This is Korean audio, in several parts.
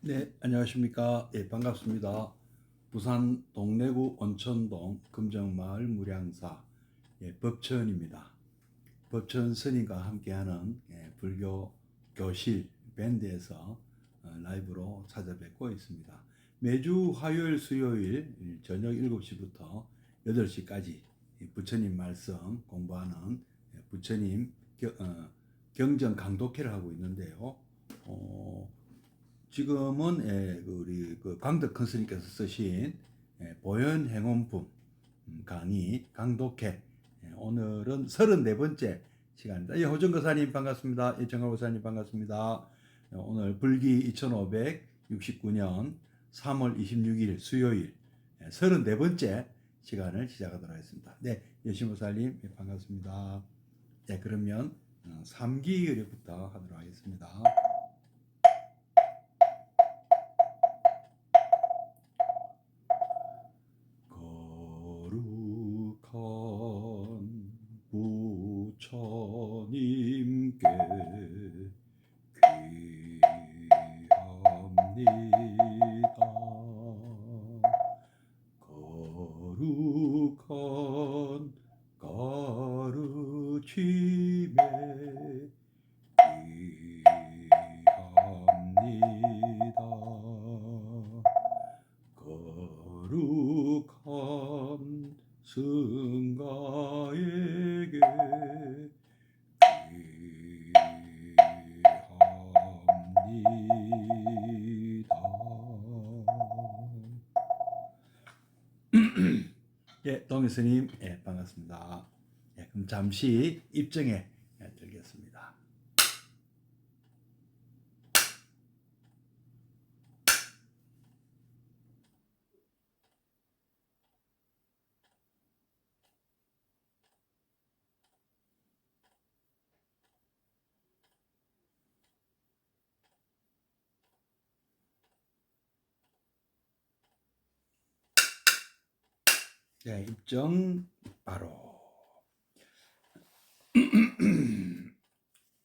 네, 안녕하십니까. 예, 반갑습니다. 부산 동래구 온천동 금정마을 무량사 법천입니다. 법천 스님과 함께하는 불교 교실 밴드에서 라이브로 찾아뵙고 있습니다. 매주 화요일, 수요일 저녁 7시부터 8시까지 부처님 말씀 공부하는 부처님 경전 강독회를 하고 있는데요. 지금은 우리 광덕 큰스님께서 쓰신 보현행원품 강의 강독회 오늘은 34번째 시간입니다. 호정 거사님 반갑습니다. 정갈 거사님 반갑습니다. 오늘 불기 2569년 3월 26일 수요일 34번째 시간을 시작하도록 하겠습니다. 네, 여신보살님 반갑습니다. 네, 그러면 3기 의례부터 하도록 하겠습니다. 거룩한 부처님께 귀합니다. 거룩한 가르침에 귀합니다. 거룩한 승가에게 귀합니다. 예, 동희 스님, 반갑습니다. 그럼 잠시 입정에 들겠습니다. 네, 입정 바로.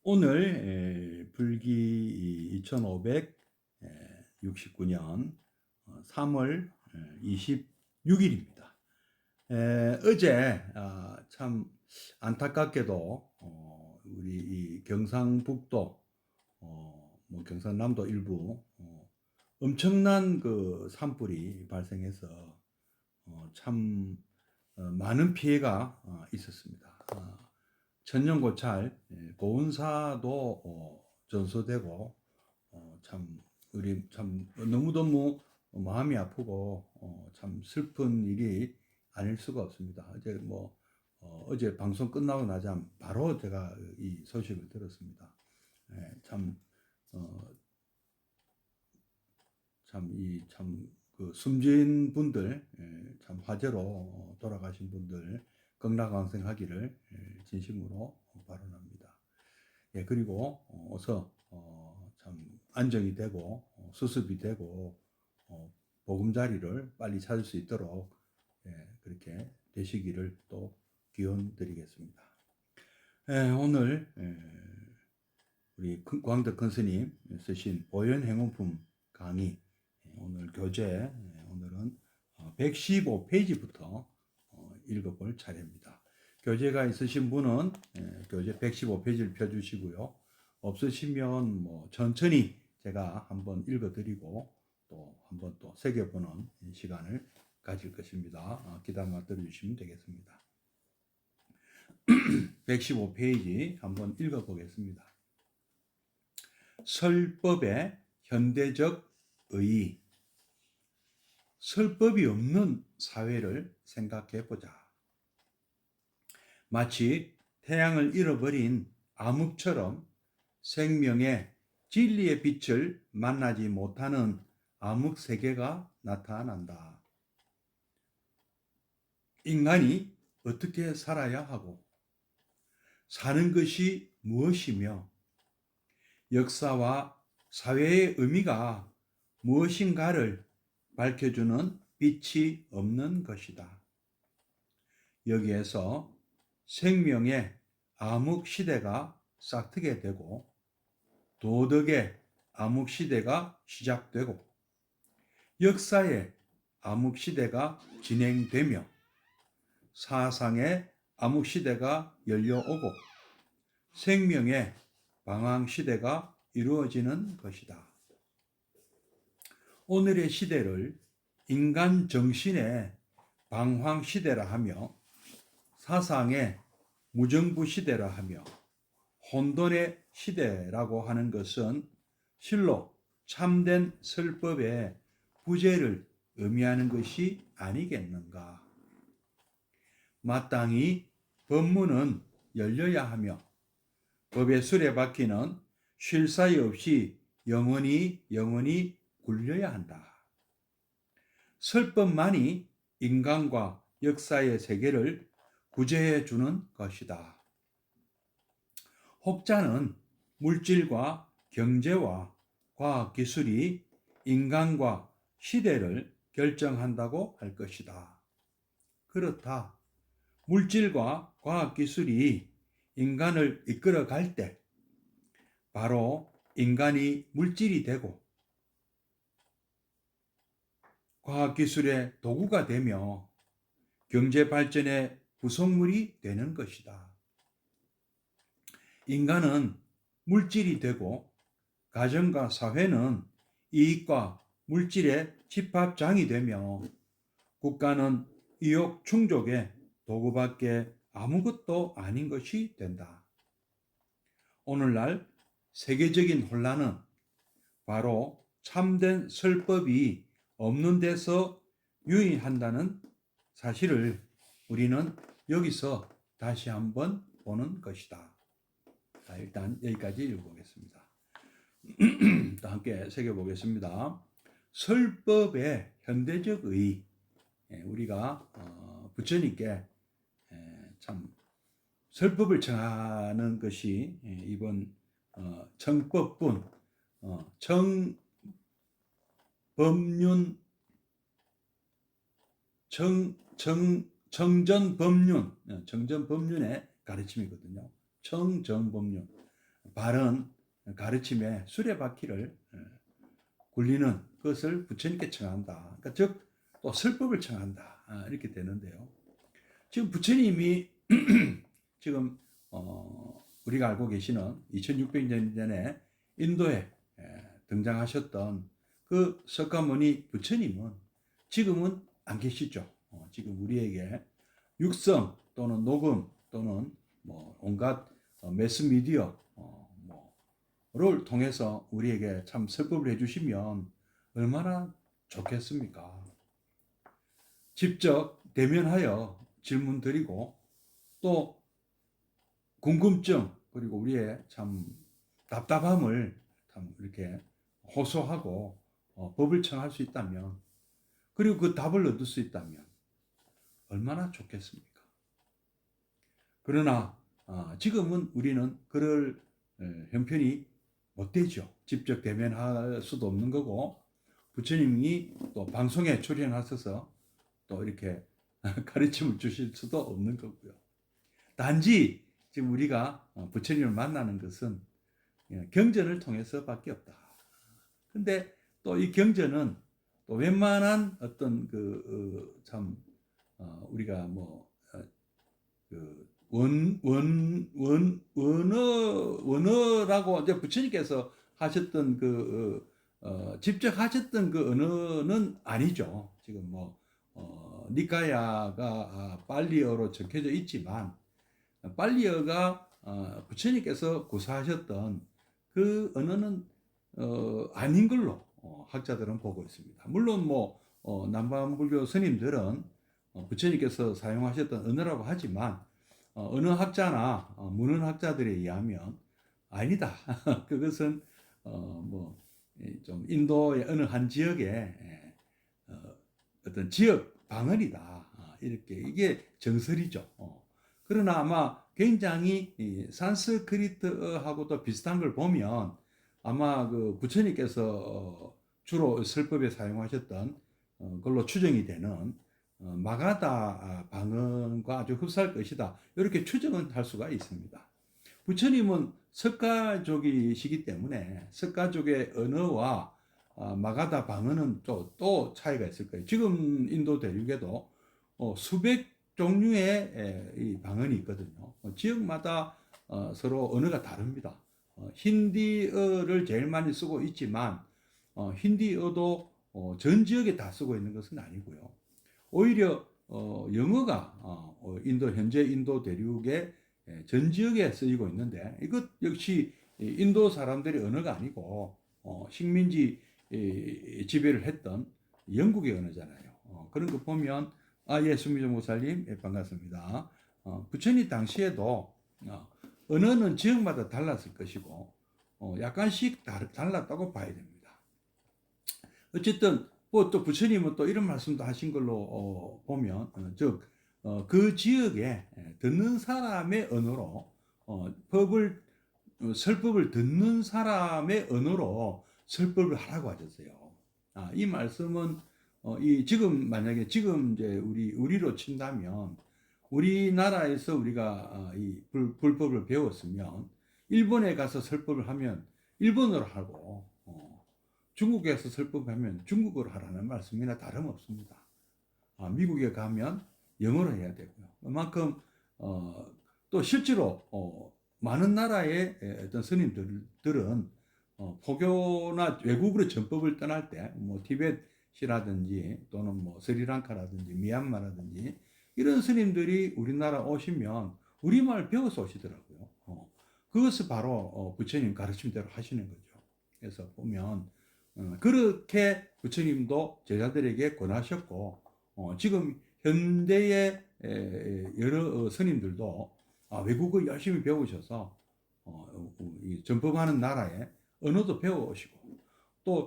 오늘 불기 2569년 3월 26일입니다. 어제 참 안타깝게도 우리 이 경상북도 뭐 경상남도 일부 엄청난 그 산불이 발생해서 참 많은 피해가 있었습니다. 천연고찰 보훈사도 전소되고 참 우리 참 너무너무 마음이 아프고 참 슬픈 일이 아닐 수가 없습니다. 어제 방송 끝나고 나자 바로 제가 이 소식을 들었습니다. 참 그 숨진 분들, 참 화재로 돌아가신 분들 극락왕생하기를 진심으로 바라옵니다. 그리고 어서 참 안정이 되고 수습이 되고 보금자리를 빨리 찾을 수 있도록 그렇게 되시기를 또 기원드리겠습니다. 오늘 우리 광덕 큰 스님 쓰신 보현행원품 강의 오늘 교재 오늘은 115페이지부터 읽어볼 차례입니다. 교재가 있으신 분은 교재 115페이지를 펴주시고요. 없으시면 뭐 천천히 제가 한번 읽어드리고 또 한번 또 새겨보는 시간을 가질 것입니다. 기다려 들어주시면 되겠습니다. 115페이지 한번 읽어보겠습니다. 설법의 현대적 의의. 설법이 없는 사회를 생각해 보자. 마치 태양을 잃어버린 암흑처럼 생명의 진리의 빛을 만나지 못하는 암흑 세계가 나타난다. 인간이 어떻게 살아야 하고 사는 것이 무엇이며 역사와 사회의 의미가 무엇인가를 밝혀주는 빛이 없는 것이다. 여기에서 생명의 암흑 시대가 싹트게 되고 도덕의 암흑시대가 시작되고 역사의 암흑시대가 진행되며 사상의 암흑시대가 열려오고 생명의 방황시대가 이루어지는 것이다. 오늘의 시대를 인간 정신의 방황시대라 하며 사상의 무정부 시대라 하며 혼돈의 시대라고 하는 것은 실로 참된 설법의 부재를 의미하는 것이 아니겠는가. 마땅히 법문은 열려야 하며 법의 수레바퀴는 쉴 사이 없이 영원히 굴려야 한다. 설법만이 인간과 역사의 세계를 구제해 주는 것이다. 혹자는 물질과 경제와 과학기술이 인간과 시대를 결정한다고 할 것이다. 그렇다. 물질과 과학기술이 인간을 이끌어 갈 때 바로 인간이 물질이 되고 과학기술의 도구가 되며 경제발전의 구성물이 되는 것이다. 인간은 물질이 되고 가정과 사회는 이익과 물질의 집합장이 되며 국가는 이욕 충족의 도구밖에 아무것도 아닌 것이 된다. 오늘날 세계적인 혼란은 바로 참된 설법이 없는 데서 유의한다는 사실을 우리는 여기서 다시 한번 보는 것이다. 자, 일단 여기까지 읽어보겠습니다. 또 함께 새겨보겠습니다. 설법의 현대적 의. 우리가 부처님께 참 설법을 청하는 것이 이번 청법분 정전법륜의 가르침이거든요. 청정법륜, 바른 가르침의 수레바퀴를 굴리는 것을 부처님께 청한다. 그러니까 즉 또 설법을 청한다. 이렇게 되는데요. 지금 부처님이 지금 우리가 알고 계시는 2600년 전에 인도에 등장하셨던 그 석가모니 부처님은 지금은 안 계시죠. 지금 우리에게 육성 또는 녹음 또는 뭐 온갖 매스미디어를 통해서 우리에게 참 설법을 해주시면 얼마나 좋겠습니까? 직접 대면하여 질문 드리고 또 궁금증 그리고 우리의 참 답답함을 참 이렇게 호소하고 법을 청할 수 있다면 그리고 그 답을 얻을 수 있다면 얼마나 좋겠습니까? 그러나 지금은 우리는 그럴 형편이 못 되죠. 직접 대면할 수도 없는 거고 부처님이 또 방송에 출연하셔서 또 이렇게 가르침을 주실 수도 없는 거고요. 단지 지금 우리가 부처님을 만나는 것은 경전을 통해서밖에 없다. 근데 또 이 경전은 또 웬만한 어떤 참 우리가 뭐 원어라고 이제 부처님께서 하셨던 직접 하셨던 그 언어는 아니죠. 지금 뭐 니카야가 빨리어로 적혀져 있지만 빨리어가 부처님께서 구사하셨던 그 언어는 아닌 걸로 학자들은 보고 있습니다. 물론 뭐 남반불교 스님들은 부처님께서 사용하셨던 언어라고 하지만 언어학자나 문헌학자들에 의하면 아니다. 그것은 뭐 좀 인도의 어느 한 지역의 어떤 지역 방언이다. 이렇게 이게 정설이죠. 그러나 아마 굉장히 산스크리트하고도 비슷한 걸 보면 아마 그 부처님께서 주로 설법에 사용하셨던 걸로 추정이 되는 마가다 방언과 아주 흡사할 것이다. 이렇게 추정은 할 수가 있습니다. 부처님은 석가족이시기 때문에 석가족의 언어와 마가다 방언은 또 차이가 있을 거예요. 지금 인도 대륙에도 수백 종류의 이 방언이 있거든요. 지역마다 서로 언어가 다릅니다. 힌디어를 제일 많이 쓰고 있지만 힌디어도 전 지역에 다 쓰고 있는 것은 아니고요. 오히려 영어가 현재 인도 대륙의 전 지역에 쓰이고 있는데 이것 역시 인도 사람들의 언어가 아니고 식민지 지배를 했던 영국의 언어잖아요. 그런 거 보면 예, 수미정 목사님, 예, 반갑습니다. 부처님 당시에도 언어는 지역마다 달랐을 것이고 약간씩 달랐다고 봐야 됩니다. 어쨌든 또 부처님은 또 이런 말씀도 하신 걸로 보면 즉 그 지역에 듣는 사람의 언어로 설법을 듣는 사람의 언어로 설법을 하라고 하셨어요. 이 말씀은 만약에 지금 이제 우리로 친다면 우리나라에서 우리가 이 불법을 배웠으면 일본에 가서 설법을 하면 일본어로 하고 중국에서 설법하면 중국어로 하라는 말씀이나 다름없습니다. 미국에 가면 영어로 해야 되고요. 그만큼 또 실제로 많은 나라의 어떤 스님들은 포교나 외국으로 전법을 떠날 때 뭐 티벳이라든지 또는 뭐 스리랑카라든지 미얀마라든지 이런 스님들이 우리나라 오시면 우리말 배워서 오시더라고요. 그것을 바로 부처님 가르침대로 하시는 거죠. 그래서 보면 그렇게 부처님도 제자들에게 권하셨고 지금 현대의 여러 스님들도 외국어 열심히 배우셔서 전법하는 나라의 언어도 배워오시고 또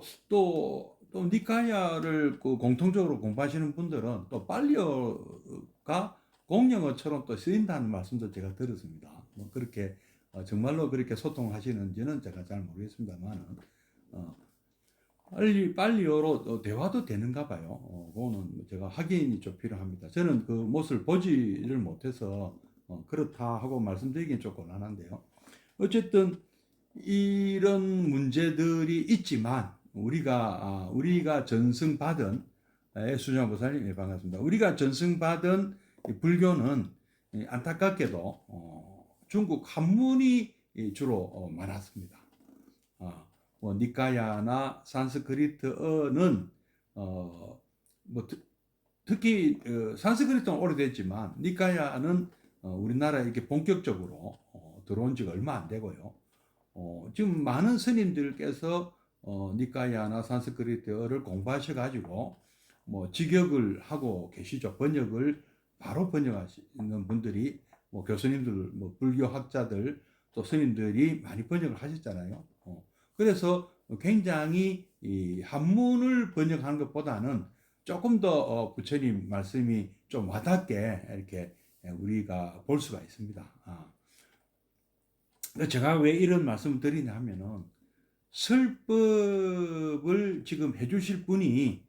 니카야를 공통적으로 공부하시는 분들은 또 빨리어가 공영어처럼 또 쓰인다는 말씀도 제가 들었습니다. 뭐 그렇게 정말로 그렇게 소통을 하시는지는 제가 잘 모르겠습니다만은 빨리어로 대화도 되는가 봐요. 그거는 제가 확인이 좀 필요합니다. 저는 그 모습을 보지를 못해서 그렇다 하고 말씀드리긴 좀 곤란한데요. 어쨌든 이런 문제들이 있지만 우리가 전승받은 수정 보살님, 예, 반갑습니다. 우리가 전승받은 불교는 안타깝게도 중국 한문이 주로 많았습니다. 뭐 니카야나 산스크리트어는 뭐 특히 산스크리트는 오래됐지만 니카야는 우리나라에 이렇게 본격적으로 들어온 지가 얼마 안 되고요. 지금 많은 스님들께서 니카야나 산스크리트어를 공부하셔가지고 뭐 직역을 하고 계시죠. 바로 번역하시는 분들이 뭐 교수님들, 뭐 불교학자들 또 스님들이 많이 번역을 하셨잖아요. 그래서 굉장히 이 한문을 번역하는 것보다는 조금 더 부처님 말씀이 좀 와닿게 이렇게 우리가 볼 수가 있습니다. 제가 왜 이런 말씀을 드리냐 하면은 설법을 지금 해주실 분이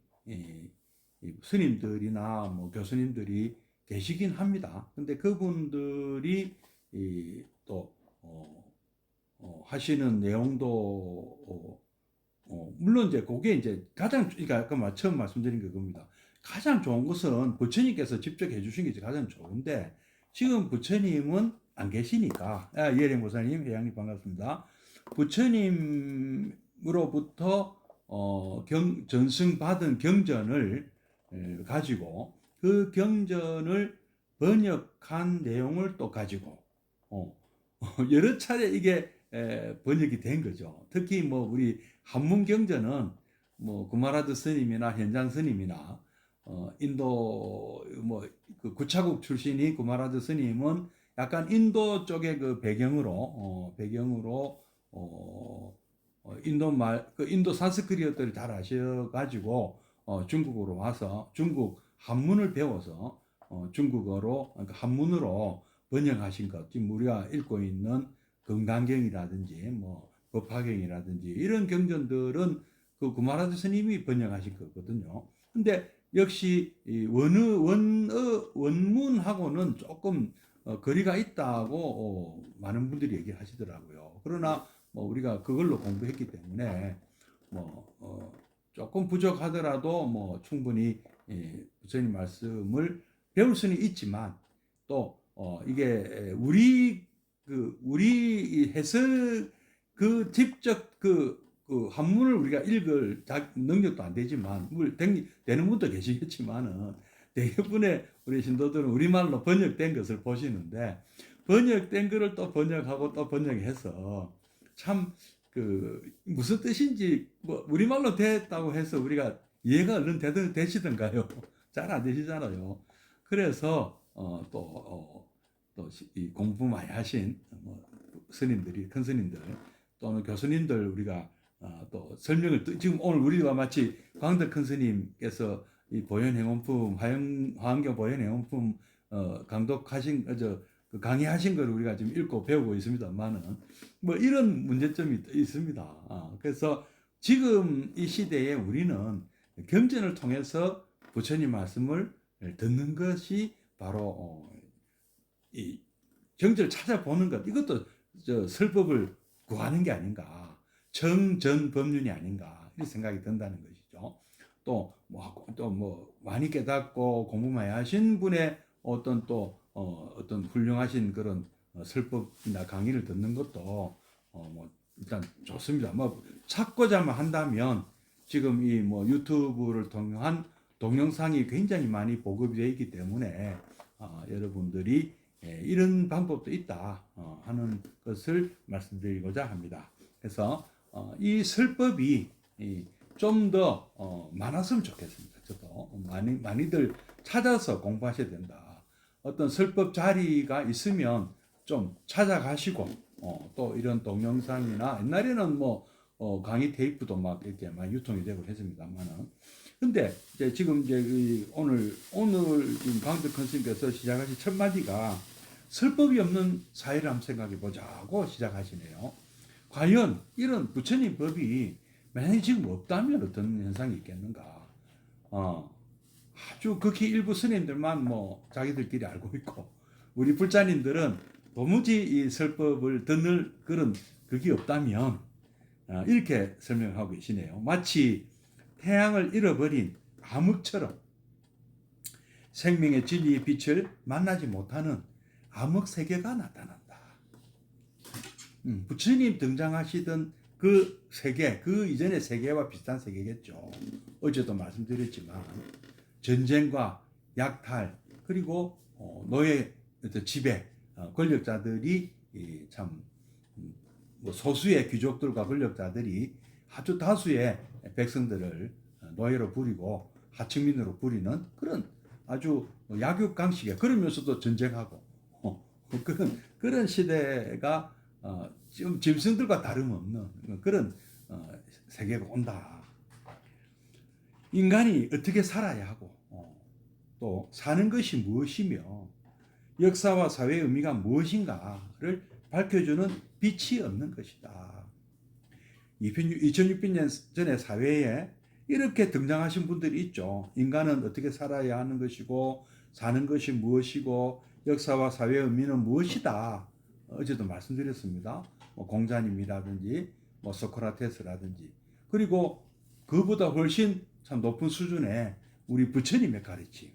스님들이나 뭐 교수님들이 계시긴 합니다. 근데 그분들이 또 하시는 내용도 물론 이제 그게 이제 그러니까 아까 처음 말씀드린 그겁니다. 가장 좋은 것은 부처님께서 직접 해주신 게 가장 좋은데 지금 부처님은 안 계시니까 예령 보사님, 회장님 반갑습니다. 부처님으로부터 전승받은 경전을 가지고 그 경전을 번역한 내용을 또 가지고 여러 차례 이게 번역이 된 거죠. 특히 뭐 우리 한문 경전은 뭐 구마라드 스님이나 현장 스님이나 인도 그 구차국 출신이 구마라드 스님은 약간 인도 쪽의 그 배경으로 인도 산스크리트를 잘 아셔가지고 중국으로 와서 중국 한문을 배워서 중국어로 그러니까 한문으로 번역하신 것. 지금 우리가 읽고 있는 건강경이라든지 뭐 법화경이라든지 이런 경전들은 그 구마라드 스님이 번역하신 거거든요. 근데 역시 이 원문하고는 조금 거리가 있다고 많은 분들이 얘기하시더라고요. 그러나 뭐 우리가 그걸로 공부했기 때문에 뭐 조금 부족하더라도 뭐 충분히 부처님 말씀을 배울 수는 있지만 또 이게 우리 해석 그 직접 그 한문을 우리가 읽을 능력도 안 되지만 되는 분도 계시겠지만은 대부분의 우리 신도들은 우리말로 번역된 것을 보시는데 번역된 것을 또 번역하고 또 번역해서 참 그 무슨 뜻인지 뭐 우리말로 됐다고 해서 우리가 이해가 얼른 되시던가요? 잘 안 되시잖아요. 그래서 또 이 공부 많이 하신 뭐 스님들이 큰 스님들 또는 교수님들 우리가 또 설명을 지금 오늘 우리와 마치 광덕 큰 스님께서 이 보현행원품 화엄경 보현행원품 강독하신 그 강의하신 걸 우리가 지금 읽고 배우고 있습니다만은 뭐 이런 문제점이 있습니다. 그래서 지금 이 시대에 우리는 경전을 통해서 부처님 말씀을 듣는 것이 바로 이 경전을 찾아보는 것 이것도 설법을 구하는 게 아닌가 정전법륜이 아닌가 이런 생각이 든다는 것이죠. 또 뭐 많이 깨닫고 공부 많이 하신 분의 어떤 어떤 훌륭하신 그런 설법이나 강의를 듣는 것도 뭐 일단 좋습니다. 뭐 찾고자만 한다면 지금 이 뭐 유튜브를 통한 동영상이 굉장히 많이 보급이 되어 있기 때문에 여러분들이 이런 방법도 있다 하는 것을 말씀드리고자 합니다. 그래서 이 설법이 좀 더 많았으면 좋겠습니다. 저도 많이들 찾아서 공부하셔야 된다. 어떤 설법 자리가 있으면 좀 찾아가시고 또 이런 동영상이나 옛날에는 뭐 강의 테이프도 막 이렇게 많이 유통이 되고 했습니다만은 근데 이제 지금 이제 오늘 지금 강덕 선생님께서 시작하신 첫 마디가 설법이 없는 사회를 한번 생각해 보자고 시작하시네요. 과연 이런 부처님 법이 만약에 지금 없다면 어떤 현상이 있겠는가? 아주 극히 일부 스님들만 뭐 자기들끼리 알고 있고 우리 불자님들은 도무지 이 설법을 듣는 그런 그게 없다면 이렇게 설명하고 계시네요. 마치 태양을 잃어버린 암흑처럼 생명의 진리의 빛을 만나지 못하는 암흑 세계가 나타난다. 부처님 등장하시던 그 세계, 그 이전의 세계와 비슷한 세계겠죠. 어제도 말씀드렸지만 전쟁과 약탈 그리고 노예 지배 권력자들이 참 뭐 소수의 귀족들과 권력자들이 아주 다수의 백성들을 노예로 부리고 하층민으로 부리는 그런 아주 약육강식에 그러면서도 전쟁하고 그런 시대가 지금 짐승들과 다름없는 그런 세계가 온다. 인간이 어떻게 살아야 하고 또 사는 것이 무엇이며 역사와 사회의 의미가 무엇인가를 밝혀주는 빛이 없는 것이다. 2600년 전의 사회에 이렇게 등장하신 분들이 있죠. 인간은 어떻게 살아야 하는 것이고 사는 것이 무엇이고 역사와 사회의 의미는 무엇이다. 어제도 말씀드렸습니다. 뭐 공자님이라든지 뭐 소크라테스라든지 그리고 그보다 훨씬 참 높은 수준의 우리 부처님의 가르침이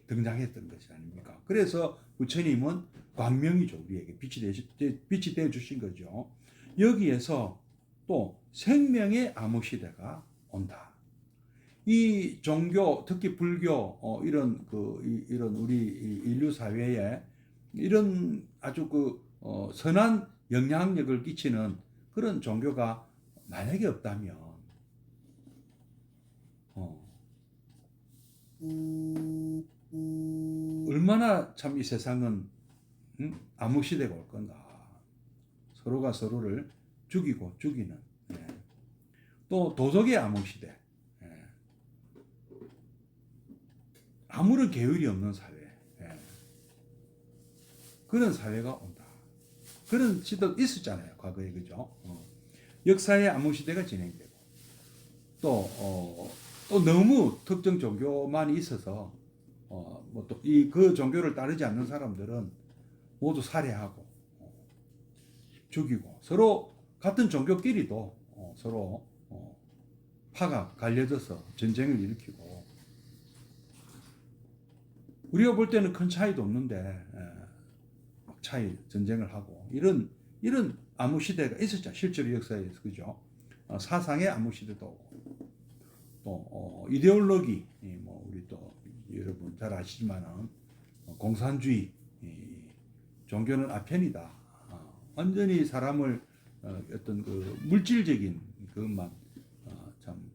등장했던 것이 아닙니까? 그래서 부처님은 광명이죠. 우리에게 빛이 되어 주신 거죠. 여기에서 또 생명의 암흑시대가 온다. 이 종교, 특히 불교, 이런 우리 인류 사회에 이런 아주 선한 영향력을 끼치는 그런 종교가 만약에 없다면, 얼마나 참 이 세상은 암흑시대가 올 건가. 서로가 서로를 죽이고 죽이는. 또 도덕의 암흑시대. 아무런 계율이 없는 사회. 그런 사회가 온다. 그런 시도 있었잖아요. 과거에. 그죠? 역사의 암흑시대가 진행되고. 또 너무 특정 종교만 있어서 그 종교를 따르지 않는 사람들은 모두 살해하고 죽이고 서로 같은 종교끼리도 서로 파가 갈려져서 전쟁을 일으키고 우리가 볼 때는 큰 차이도 없는데 전쟁을 하고 이런 암흑 시대가 있었죠. 실제로 역사에서 그죠. 사상의 암흑 시대도 오고 또 이데올로기 뭐 우리 또 여러분 잘 아시지만은 공산주의 종교는 아편이다. 완전히 사람을 어떤 그 물질적인 그것만 참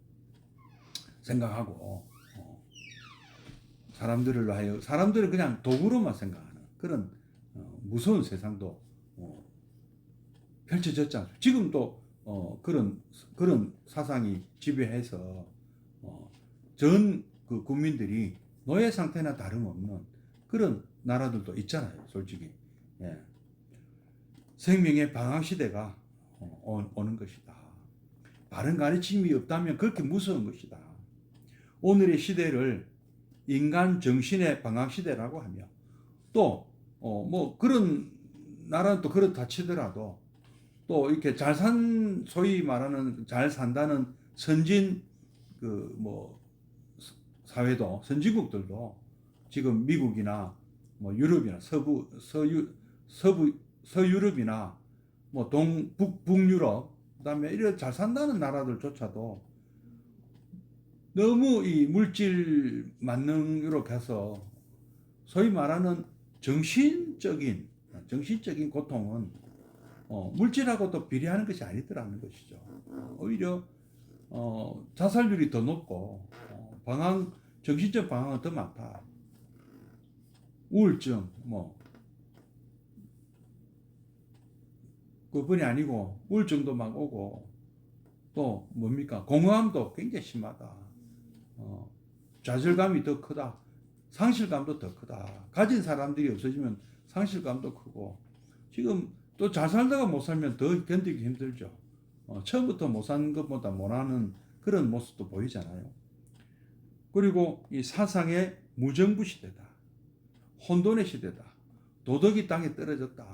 생각하고 사람들은 그냥 도구로만 생각하는 그런 무서운 세상도 펼쳐졌지 않습니까? 지금도 그런 사상이 지배해서 전 그 국민들이 노예 상태나 다름없는 그런 나라들도 있잖아요, 솔직히. 예. 생명의 방학 시대가 오는 것이다. 바른 가르침이 없다면 그렇게 무서운 것이다. 오늘의 시대를 인간 정신의 방학 시대라고 하며 또 뭐 그런 나라는 또 그렇다 치더라도 또 이렇게 소위 말하는 잘 산다는 선진 그 뭐 사회도 선진국들도 지금 미국이나 뭐 유럽이나 서유럽이나 뭐 북유럽 그다음에 이런 잘 산다는 나라들조차도 너무 이 물질 만능으로 가서 소위 말하는 정신적인 고통은 물질하고도 비례하는 것이 아니더라는 것이죠. 오히려 자살률이 더 높고 정신적 방황은 더 많다. 우울증 뭐 그뿐이 아니고 우울증도 막 오고 또 뭡니까 공허함도 굉장히 심하다. 좌절감이 더 크다. 상실감도 더 크다. 가진 사람들이 없어지면 상실감도 크고 지금 또 잘 살다가 못 살면 더 견디기 힘들죠. 처음부터 못 산 것보다 못하는 그런 모습도 보이잖아요. 그리고 이 사상의 무정부 시대다. 혼돈의 시대다. 도덕이 땅에 떨어졌다.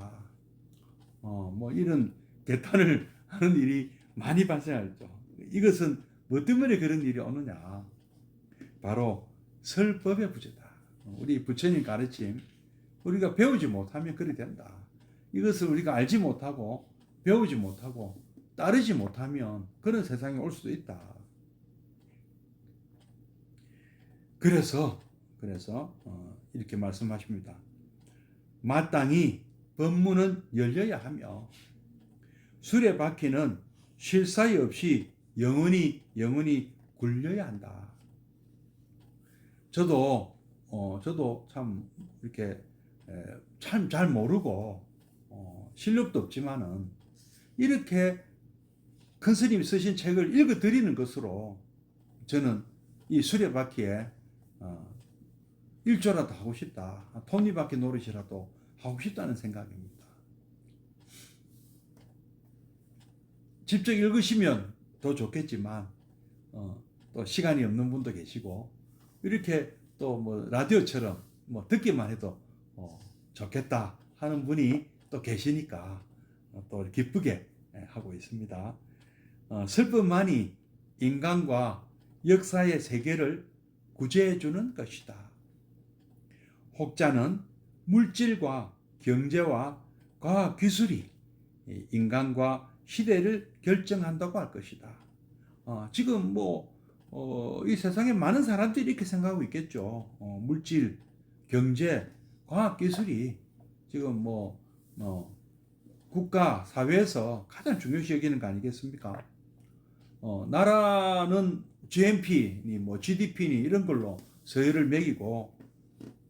뭐 이런 개탄을 하는 일이 많이 발생하죠. 이것은 뭐 때문에 그런 일이 오느냐. 바로 설법의 부재다. 우리 부처님 가르침 우리가 배우지 못하면 그리 된다. 이것을 우리가 알지 못하고 배우지 못하고 따르지 못하면 그런 세상이 올 수도 있다. 그래서 이렇게 말씀하십니다. 마땅히 법문은 열려야 하며 수레바퀴는 쉴 사이 없이 영원히 굴려야 한다. 저도 참 이렇게 참 잘 모르고 실력도 없지만은 이렇게 큰 스님이 쓰신 책을 읽어 드리는 것으로 저는 이 수레바퀴에 일조라도 하고 싶다. 톱니바퀴 노릇이라도 하고 싶다는 생각입니다. 직접 읽으시면 더 좋겠지만 또 시간이 없는 분도 계시고 이렇게 또 뭐 라디오처럼 뭐 듣기만 해도 좋겠다 하는 분이 또 계시니까 또 기쁘게 하고 있습니다. 슬픔만이 인간과 역사의 세계를 구제해 주는 것이다. 혹자는 물질과 경제와 과학 기술이 인간과 시대를 결정한다고 할 것이다. 지금 이 세상에 많은 사람들이 이렇게 생각하고 있겠죠. 물질, 경제, 과학 기술이 지금 국가 사회에서 가장 중요시 여기는 거 아니겠습니까? 나라는 GNP니 GDP니 이런 걸로 서열을 매기고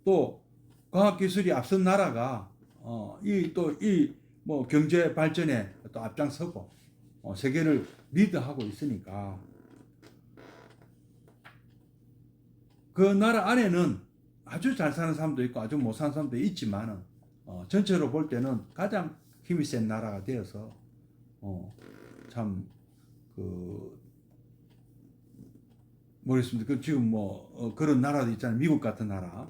또 과학기술이 앞선 나라가 경제 발전에 또 앞장서고 세계를 리드하고 있으니까 그 나라 안에는 아주 잘 사는 사람도 있고 아주 못 사는 사람도 있지만은 전체로 볼 때는 가장 힘이 센 나라가 되어서 모르겠습니다. 지금 그런 나라도 있잖아요. 미국 같은 나라.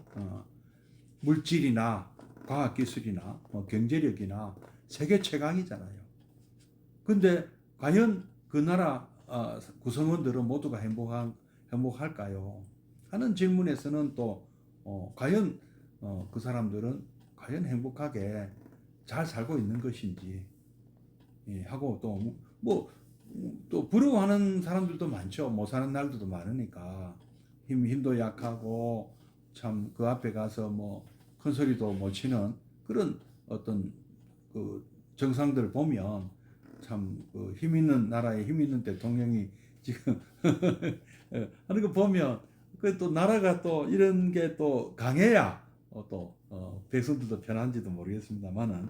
물질이나 과학기술이나 경제력이나 세계 최강이잖아요. 근데 과연 그 나라 구성원들은 모두가 행복할까요? 하는 질문에서는 또 과연 그 사람들은 과연 행복하게 잘 살고 있는 것인지 하고 또 부러워하는 사람들도 많죠. 못 사는 날들도 많으니까 힘도 약하고 참 그 앞에 가서 뭐 큰 소리도 못 치는 그런 어떤 그 정상들 보면 참 그 힘 있는 나라에 힘 있는 대통령이 지금 하는 거 보면 그 또 나라가 또 이런 게 또 강해야 또 백성들도 편한지도 모르겠습니다만은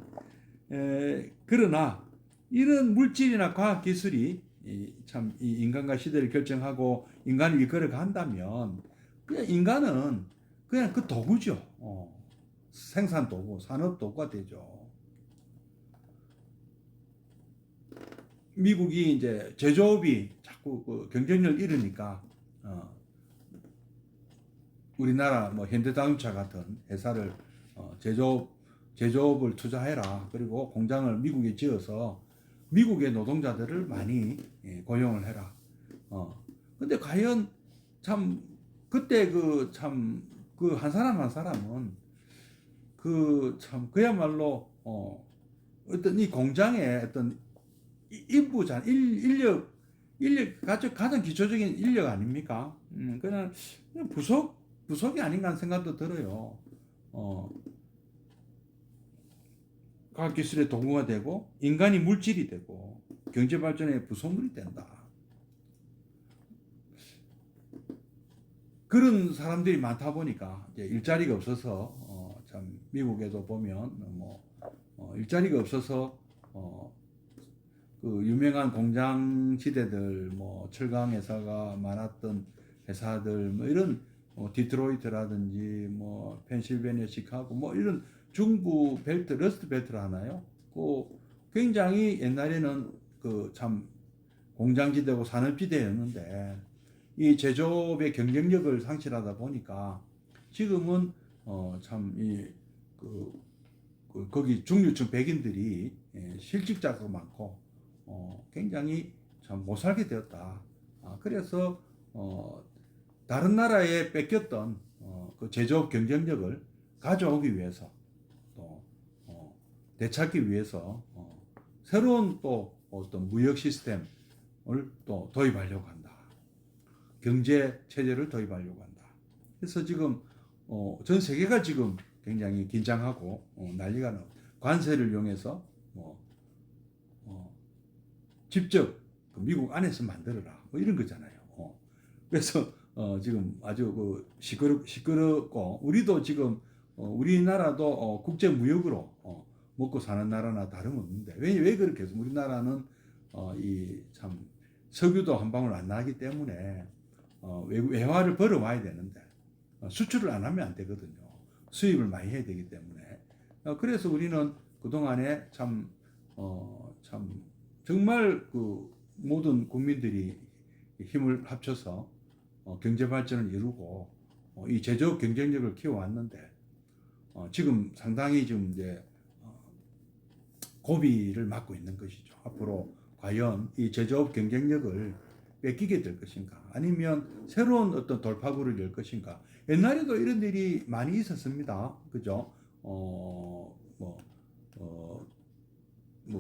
그러나 이런 물질이나 과학 기술이 참 이 인간과 시대를 결정하고 인간을 이끌어 간다면 그냥 인간은 그냥 그 도구죠. 생산 도구, 산업 도구가 되죠. 미국이 이제 제조업이 자꾸 그 경쟁력을 잃으니까 우리나라 뭐 현대자동차 같은 회사를 제조업을 투자해라. 그리고 공장을 미국에 지어서 미국의 노동자들을 많이 고용을 해라. 근데 과연 참 그때 그 참 그 한 사람 한 사람은 그 참 그야말로 어떤 이 공장의 어떤 인부자 인력 가장 기초적인 인력 아닙니까? 그냥 부속이 아닌가 하는 생각도 들어요. 과학기술의 도구가 되고 인간이 물질이 되고 경제발전의 부속물이 된다. 그런 사람들이 많다 보니까 이제 일자리가 없어서 참 미국에도 보면 뭐 일자리가 없어서 그 유명한 공장 지대들 뭐 철강 회사가 많았던 회사들 뭐 이런 디트로이트라든지 뭐 펜실베니아 시카고 뭐 이런 중부 벨트 러스트 벨트를 하나요? 그 굉장히 옛날에는 그 참 공장지대고 산업지대였는데 이 제조업의 경쟁력을 상실하다 보니까 지금은 참 이 거기 중류층 백인들이 실직자가 많고 굉장히 참 못 살게 되었다. 그래서 다른 나라에 뺏겼던 그 제조업 경쟁력을 가져오기 위해서 또 되찾기 위해서 새로운 또 어떤 무역 시스템을 또 도입하려고 한다. 경제 체제를 도입하려고 한다. 그래서 지금 전 세계가 지금 굉장히 긴장하고 난리가 나고 관세를 이용해서 직접 미국 안에서 만들어라 뭐 이런 거잖아요. 그래서 지금 아주 그 시끄럽고 우리도 지금 우리나라도 국제 무역으로 먹고 사는 나라나 다름없는데 왜 그렇게 해서 우리나라는 이 참 석유도 한 방울 안 나기 때문에 외화를 벌어와야 되는데 수출을 안 하면 안 되거든요. 수입을 많이 해야 되기 때문에 그래서 우리는 그동안에 참 정말 그 모든 국민들이 힘을 합쳐서 경제 발전을 이루고 이 제조업 경쟁력을 키워왔는데 지금 상당히 지금 이제 고비를 맞고 있는 것이죠. 앞으로 과연 이 제조업 경쟁력을 뺏기게 될 것인가 아니면 새로운 어떤 돌파구를 열 것인가. 옛날에도 이런 일이 많이 있었습니다. 그죠?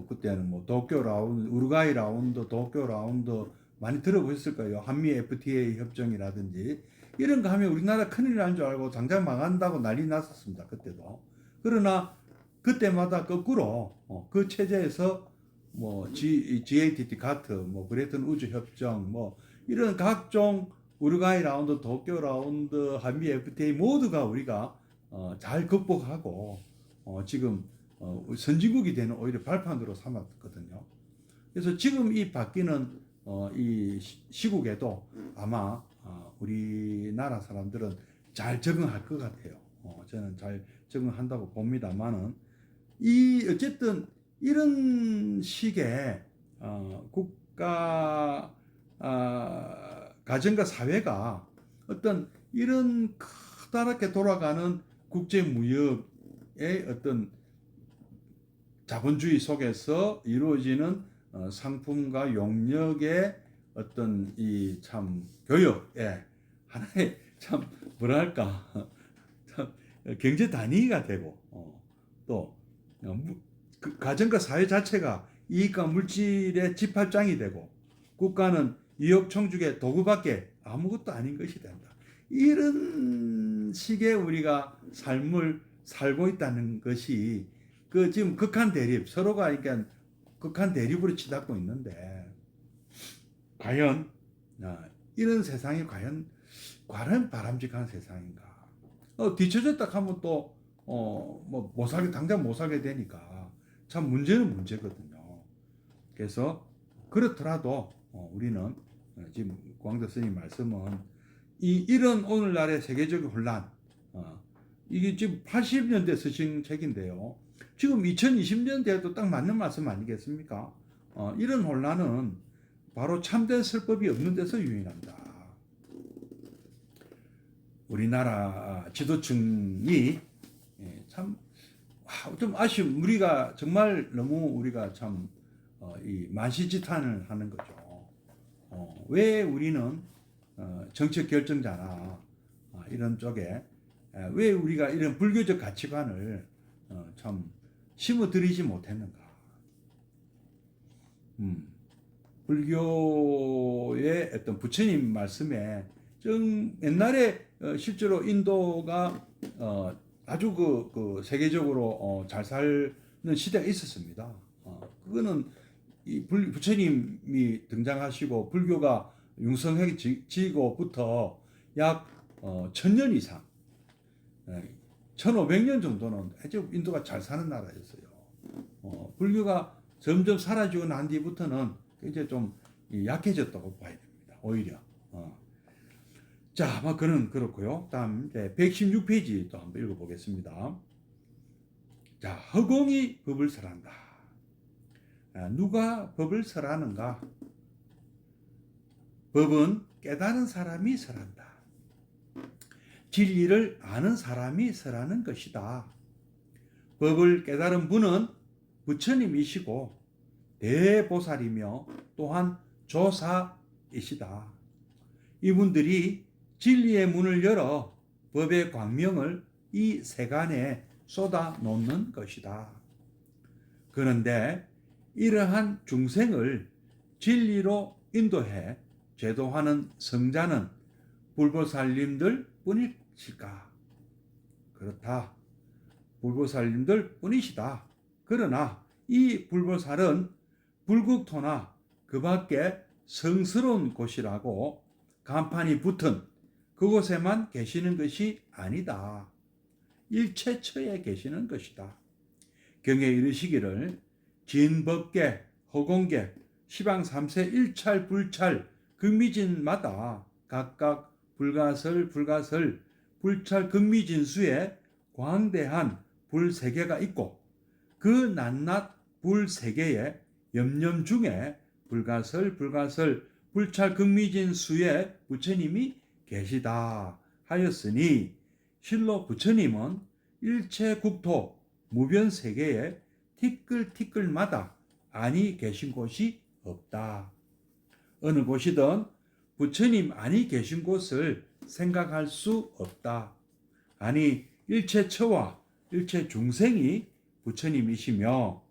그때는 뭐 도쿄 라운드, 우루과이 라운드, 도쿄 라운드 많이 들어보셨을 거예요. 한미 FTA 협정이라든지 이런 거 하면 우리나라 큰일 난 줄 알고 당장 망한다고 난리 났었습니다. 그때도. 그러나 그때마다 거꾸로 그 체제에서 뭐 GATT 가트, 뭐 그랬던 우주 협정, 뭐 이런 각종 우루과이 라운드, 도쿄 라운드, 한미 FTA 모두가 우리가 잘 극복하고 지금 선진국이 되는 오히려 발판으로 삼았거든요. 그래서 지금 이 바뀌는 이 시국에도 아마 우리나라 사람들은 잘 적응할 것 같아요. 저는 잘 적응한다고 봅니다만은 어쨌든 이런 식의 국가 가정과 사회가 어떤 이런 커다랗게 돌아가는 국제 무역에 어떤 자본주의 속에서 이루어지는 상품과 용역의 어떤 이 참 교역의 하나의 참 뭐랄까 참 경제 단위가 되고 또 그 가정과 사회 자체가 이익과 물질의 집합장이 되고 국가는 이익 총축의 도구밖에 아무것도 아닌 것이 된다. 이런 식의 우리가 삶을 살고 있다는 것이 그 지금 극한 대립 서로가 그러니까 극한 대립으로 치닫고 있는데 과연 이런 세상이 과연 바람직한 세상인가? 뒤처졌다 하면 또 뭐 못 살게 당장 못 살게 되니까 참 문제는 문제거든요. 그래서 그렇더라도 우리는 지금 광덕 스님 말씀은 이런 오늘날의 세계적인 혼란 이게 지금 80년대 쓰신 책인데요. 지금 2020년대에도 딱 맞는 말씀 아니겠습니까? 이런 혼란은 바로 참된 설법이 없는 데서 유인한다. 우리나라 지도층이 참 좀 아쉬움. 우리가 정말 너무 우리가 참 이 만시지탄을 하는 거죠. 왜 우리는 정책 결정자나 이런 쪽에 왜 우리가 이런 불교적 가치관을 참 심어들이지 못했는가? 불교의 어떤 부처님 말씀에 좀 옛날에 실제로 인도가 아주 그 세계적으로 잘 사는 시대가 있었습니다. 그거는 이 부처님이 등장하시고 불교가 융성해지고부터 약 1000년 이상 1500년 정도는 아주 인도가 잘 사는 나라였어요. 불교가 점점 사라지고 난 뒤부터는 이제 좀 약해졌다고 봐야 됩니다. 오히려. 자, 그는 그렇고요. 다음 116페이지 또 한번 읽어보겠습니다. 자, 허공이 법을 설한다. 누가 법을 설하는가? 법은 깨달은 사람이 설한다. 진리를 아는 사람이 설하는 것이다. 법을 깨달은 분은 부처님이시고 대보살이며 또한 조사이시다. 이분들이 진리의 문을 열어 법의 광명을 이 세간에 쏟아 놓는 것이다. 그런데 이러한 중생을 진리로 인도해 제도하는 성자는 불보살님들 뿐이실까? 그렇다. 불보살님들 뿐이시다. 그러나 이 불보살은 불국토나 그 밖에 성스러운 곳이라고 간판이 붙은 그곳에만 계시는 것이 아니다. 일체처에 계시는 것이다. 경에 이르시기를 진법계, 허공계, 시방 3세 일찰 불찰 극미진마다 각각 불가설 불찰 극미진수에 광대한 불 3개가 있고 그 낱낱 불 3개의 염염 중에 불가설 불찰 극미진수에 부처님이 계시다 하였으니 실로 부처님은 일체 국토 무변 세계에 티끌티끌마다 아니 계신 곳이 없다. 어느 곳이든 부처님 아니 계신 곳을 생각할 수 없다. 아니 일체처와 일체 중생이 부처님이시며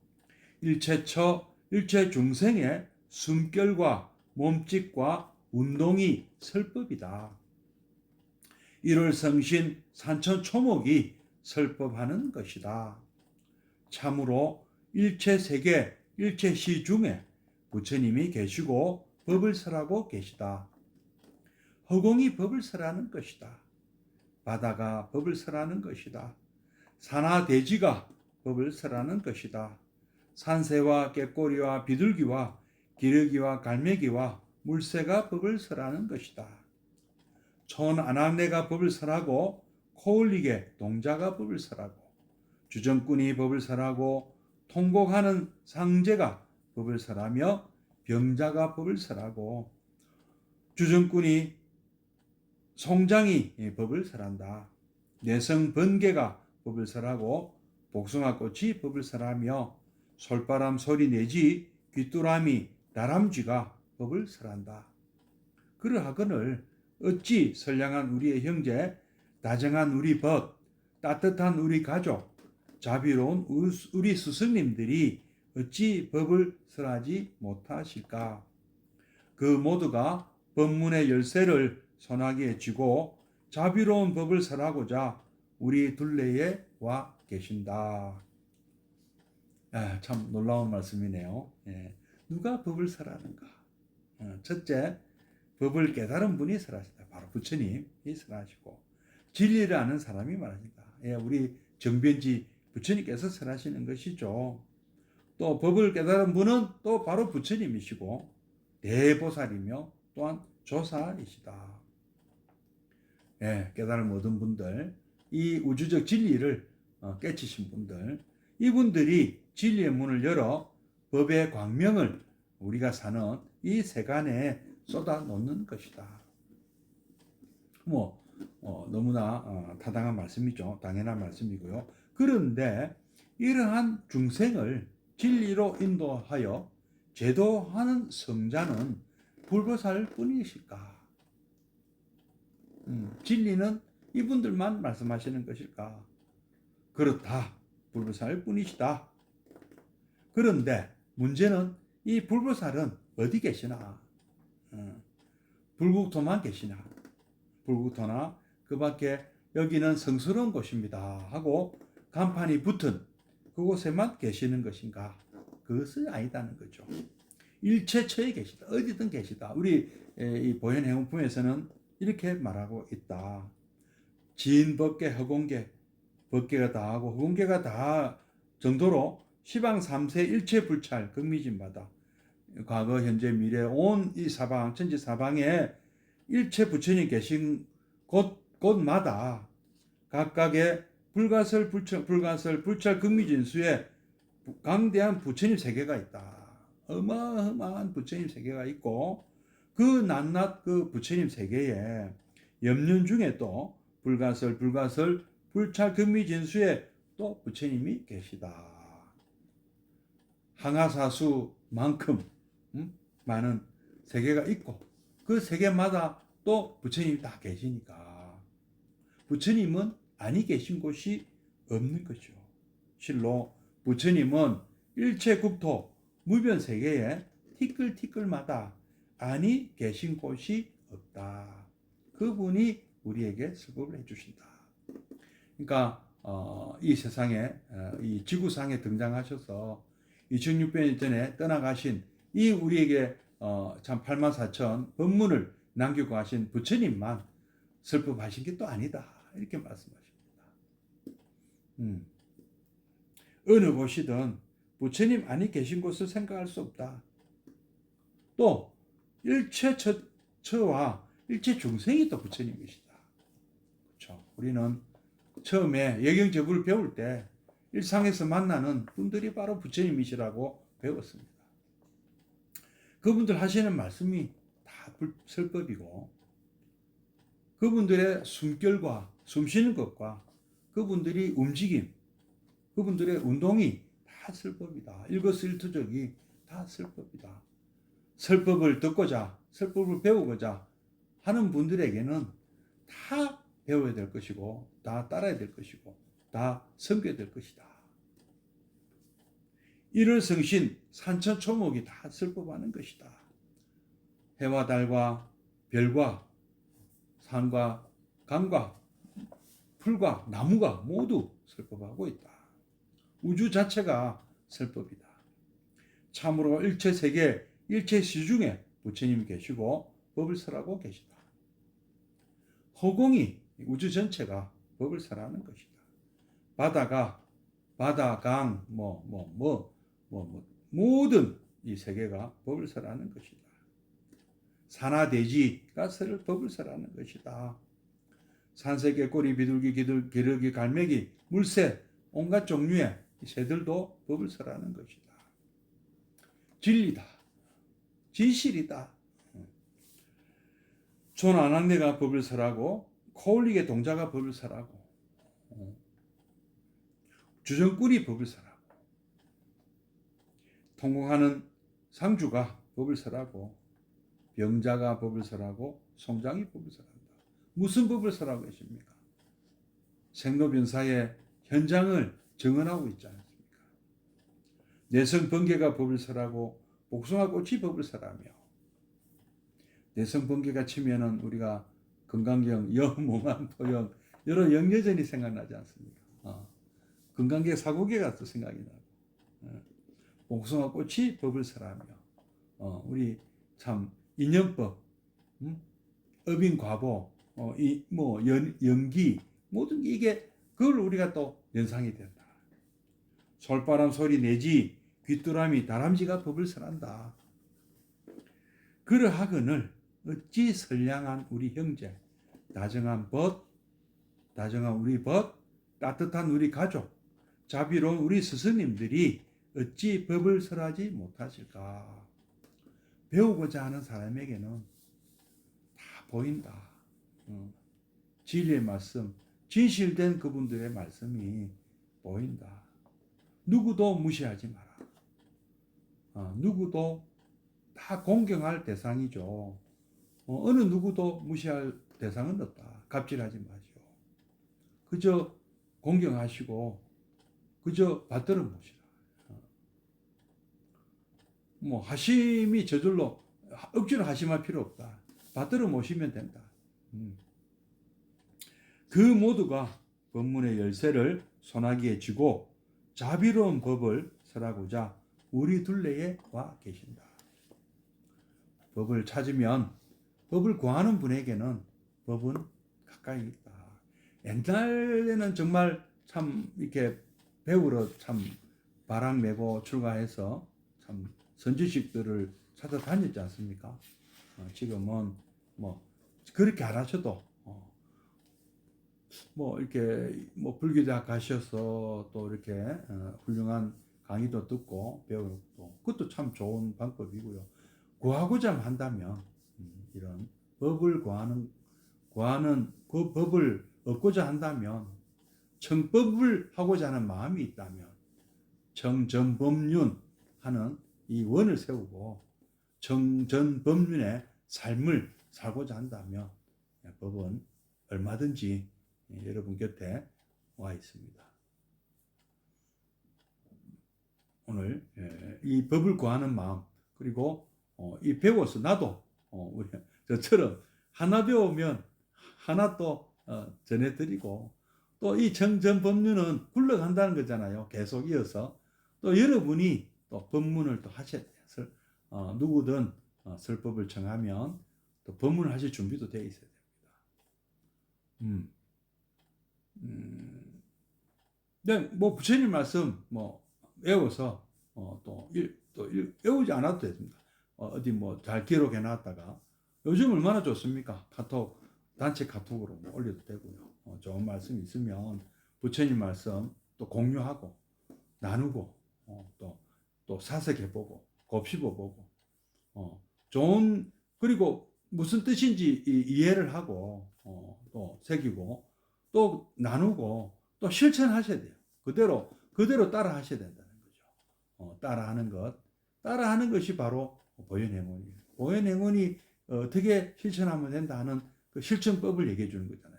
일체처 일체 중생의 숨결과 몸짓과 운동이 설법이다. 일월성신 산천초목이 설법하는 것이다. 참으로 일체세계 일체시 중에 부처님이 계시고 법을 설하고 계시다. 허공이 법을 설하는 것이다. 바다가 법을 설하는 것이다. 산하 대지가 법을 설하는 것이다. 산새와 꾀꼬리와 비둘기와 기러기와 갈매기와 물새가 법을 설하는 것이다. 촌아낙네가 법을 설하고 코울리게 동자가 법을 설하고 주정꾼이 법을 설하고 통곡하는 상제가 법을 설하며 병자가 법을 설하고 주정꾼이 송장이 법을 설한다. 내성 번개가 법을 설하고 복숭아꽃이 법을 설하며 솔바람 소리 내지 귀뚜라미 다람쥐가 법을 설한다. 그러하거늘 어찌 선량한 우리의 형제, 다정한 우리 벗, 따뜻한 우리 가족, 자비로운 우리 스승님들이 어찌 법을 설하지 못하실까? 그 모두가 법문의 열쇠를 손아귀에 쥐고 자비로운 법을 설하고자 우리 둘레에 와 계신다. 참 놀라운 말씀이네요. 누가 법을 설하는가? 첫째, 법을 깨달은 분이 설하시다. 바로 부처님이 설하시고, 진리를 아는 사람이 말하니까 우리 정변지 부처님께서 설하시는 것이죠. 또 법을 깨달은 분은 또 바로 부처님이시고 대보살이며 또한 조사이시다. 깨달음 얻은 분들, 이 우주적 진리를 깨치신 분들, 이분들이 진리의 문을 열어 법의 광명을 우리가 사는 이 세간에 쏟아 놓는 것이다. 너무나 타당한 말씀이죠. 당연한 말씀이고요. 그런데 이러한 중생을 진리로 인도하여 제도하는 성자는 불보살 뿐이실까? 진리는 이분들만 말씀하시는 것일까? 그렇다. 불보살 뿐이시다. 그런데 문제는 이 불보살은 어디 계시나? 불국토만 계시나? 불국토나 그 밖에 여기는 성스러운 곳입니다 하고 간판이 붙은 그곳에만 계시는 것인가? 그것은 아니다는 거죠. 일체처에 계시다. 어디든 계시다. 우리 이 보현행원품에서는 이렇게 말하고 있다. 진법계, 허공계, 법계가 다 하고 허공계가 다 정도로 시방 3세 일체 불찰 극미진바다. 과거, 현재, 미래 온 이 사방, 천지 사방에 일체 부처님 계신 곳마다 각각의 불가설, 불찰 극미진수에 강대한 부처님 세계가 있다. 어마어마한 부처님 세계가 있고 그 낱낱 그 부처님 세계에 염륜 중에 또 불가설, 불찰 극미진수에 또 부처님이 계시다. 항하사수만큼 많은 세계가 있고 그 세계마다 또 부처님이 다 계시니까 부처님은 아니 계신 곳이 없는 거죠. 실로 부처님은 일체 국토 무변 세계에 티끌티끌마다 아니 계신 곳이 없다. 그분이 우리에게 설법을 해주신다. 그러니까 이 세상에 이 지구상에 등장하셔서 2600년 전에 떠나가신 이 우리에게 참 84,000 법문을 남기고 가신 부처님만 설법하신 게 또 아니다. 이렇게 말씀하십니다. 어느 곳이든 부처님 아니 계신 곳을 생각할 수 없다. 또 일체처와 일체 중생이 또 부처님이시다. 그렇죠. 우리는 처음에 예경제부를 배울 때 일상에서 만나는 분들이 바로 부처님이시라고 배웠습니다. 그분들 하시는 말씀이 다 설법이고 그분들의 숨결과 숨쉬는 것과 그분들이 움직임, 그분들의 운동이 다 설법이다. 일거수일투족이 다 설법이다. 설법을 듣고자, 설법을 배우고자 하는 분들에게는 다 배워야 될 것이고 다 따라야 될 것이고 다 섬겨야 될 것이다. 일월성신 산천초목이 다 설법하는 것이다. 해와 달과 별과 산과 강과 풀과 나무가 모두 설법하고 있다. 우주 자체가 설법이다. 참으로 일체 세계, 일체 시중에 부처님이 계시고 법을 설하고 계시다. 허공이 우주 전체가 법을 설하는 것이다. 바다가 바다, 강, 모든 이 세계가 법을 설하는 것이다. 산하 대지가 법을 설하는 것이다. 산새끼, 꼬리, 비둘기, 기러기, 갈매기, 물새, 온갖 종류의 새들도 법을 설하는 것이다. 진리다. 진실이다. 존아낙네가 법을 설하고 코올리게 동자가 법을 설하고 주정꾼이 법을 설하고 통곡하는 상주가 법을 설하고 병자가 법을 설하고 송장이 법을 설한다. 무슨 법을 설하고 계십니까? 생로병사의 현장을 정언하고 있지 않습니까? 내성번개가 법을 설하고 복숭아꽃이 법을 설하며 내성번개가 치면은 우리가 금강경, 여몽한, 포영 여러 영예전이 생각나지 않습니까? 금강경 사고계가 또 생각이 나고 복숭아꽃이 법을 설하며 우리 참 인연법, 업인과보, 연기 모든 게 이게 그걸 우리가 또 연상이 된다. 솔바람 소리 내지 귀뚜라미 다람쥐가 법을 설한다. 그러하거늘 어찌 선량한 우리 형제, 다정한 우리 벗, 따뜻한 우리 가족, 자비로운 우리 스승님들이 어찌 법을 설하지 못하실까? 배우고자 하는 사람에게는 다 보인다. 진리의 말씀, 진실된 그분들의 말씀이 보인다. 누구도 무시하지 마라. 누구도 다 공경할 대상이죠. 어느 누구도 무시할 대상은 없다. 갑질하지 마시오. 그저 공경하시고 그저 받들어 모시라. 하심이 저절로 억지로 하심할 필요 없다. 받들어 모시면 된다. 그 모두가 법문의 열쇠를 손아귀에 쥐고 자비로운 법을 설하고자 우리 둘레에 와 계신다. 법을 찾으면 법을 구하는 분에게는 법은 가까이 있다. 옛날에는 정말 참 이렇게 배우러 참 바람 메고 출가해서 참 선지식들을 찾아다녔지 않습니까? 지금은 그렇게 안 하셔도 이렇게 불교대학 가셔서 또 이렇게 훌륭한 강의도 듣고 배우고 그것도 참 좋은 방법이고요. 구하고자 한다면 이런 법을 구하는 그 법을 얻고자 한다면 청법을 하고자 하는 마음이 있다면 청전법륜 하는 이 원을 세우고 청전법륜의 삶을 살고자 한다면 법은 얼마든지 여러분 곁에 와 있습니다. 오늘 이 법을 구하는 마음 그리고 이 배워서 나도 우리 저처럼 하나 배우면 하나 또 전해드리고 또 이 청전법륜은 굴러간다는 거잖아요. 계속 이어서 또 여러분이 또 법문을 또 하셔야 돼요. 누구든 설법을 청하면 또 법문을 하실 준비도 되어 있어야 됩니다. 네, 부처님 말씀 외워서 또 외우지 않아도 됩니다. 어디 잘 기록해 놨다가 요즘 얼마나 좋습니까? 카톡 단체 카톡으로 올려도 되고요. 좋은 말씀 있으면 부처님 말씀 또 공유하고 나누고 또 사색해보고 곱씹어보고 그리고 무슨 뜻인지 이해를 하고 또 새기고 또 나누고 또 실천하셔야 돼요. 그대로 따라 하셔야 된다는 거죠. 따라하는 것이 바로 보현행원이에요. 보현행원이 어떻게 실천하면 된다 하는 그 실천법을 얘기해 주는 거잖아요.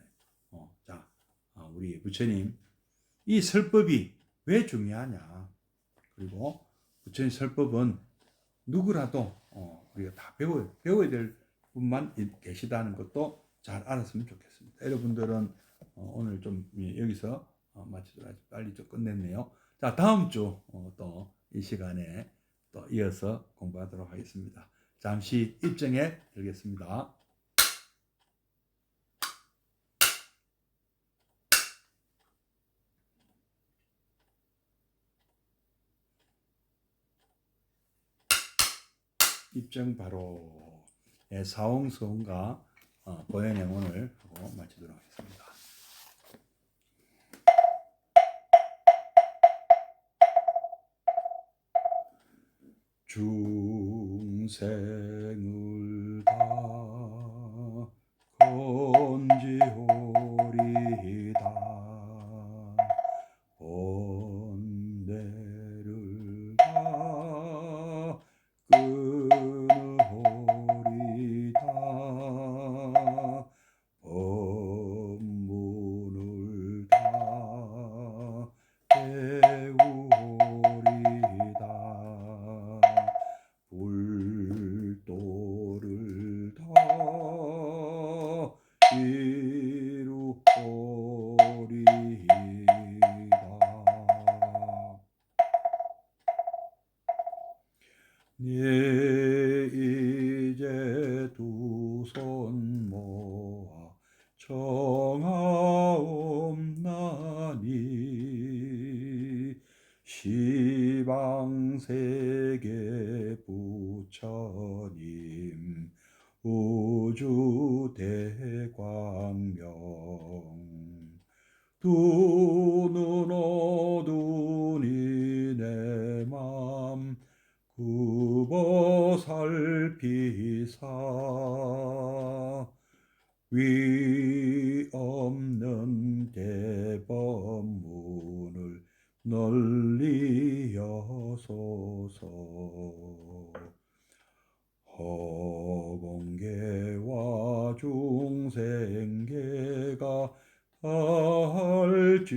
우리 부처님 이 설법이 왜 중요하냐? 그리고 부처님 설법은 누구라도 우리가 다 배워야 될 분만 계시다는 것도 잘 알았으면 좋겠습니다. 여러분들은 오늘 좀 여기서 마치도록 빨리 좀 끝냈네요. 자, 다음 주 또 이 시간에 또 이어서 공부하도록 하겠습니다. 잠시 입정해 드리겠습니다. 입정 바로 사홍서원과 보현행원을 하고 마치도록 하겠습니다. 중생을 다 건지오리다 세계 부처님 우주 대광명 두 눈 어두니 내 맘 굽어 살피사 위 없는 대법문을 널리 여소서 허공계와 중생계가 할지라도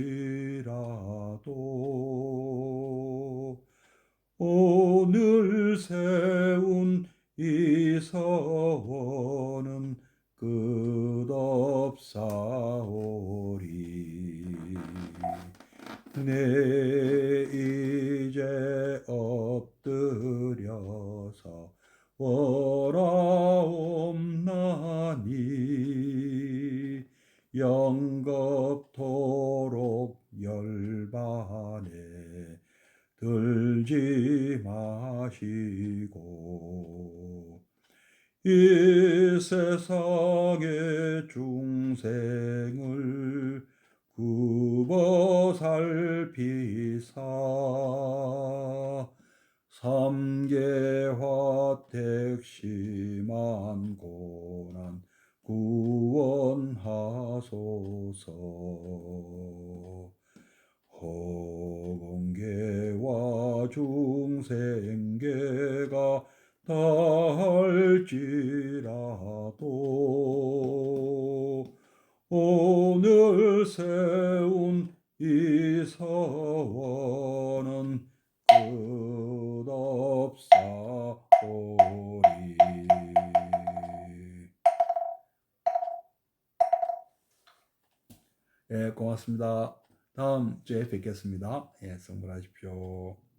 오늘 세운 이 서원은 끝없사오리 내 이제 엎드려서 원하옵나니 영겁토록 열반에 들지 마시고 이 세상의 중생을 굽어 살피사 삼계화 택심한 고난 구원하소서 허공계와 중생계가 닿을지라도 오늘 세운 이 서원은 끝없사오리. 예, 고맙습니다. 다음 주에 뵙겠습니다. 예, 성불하십시오.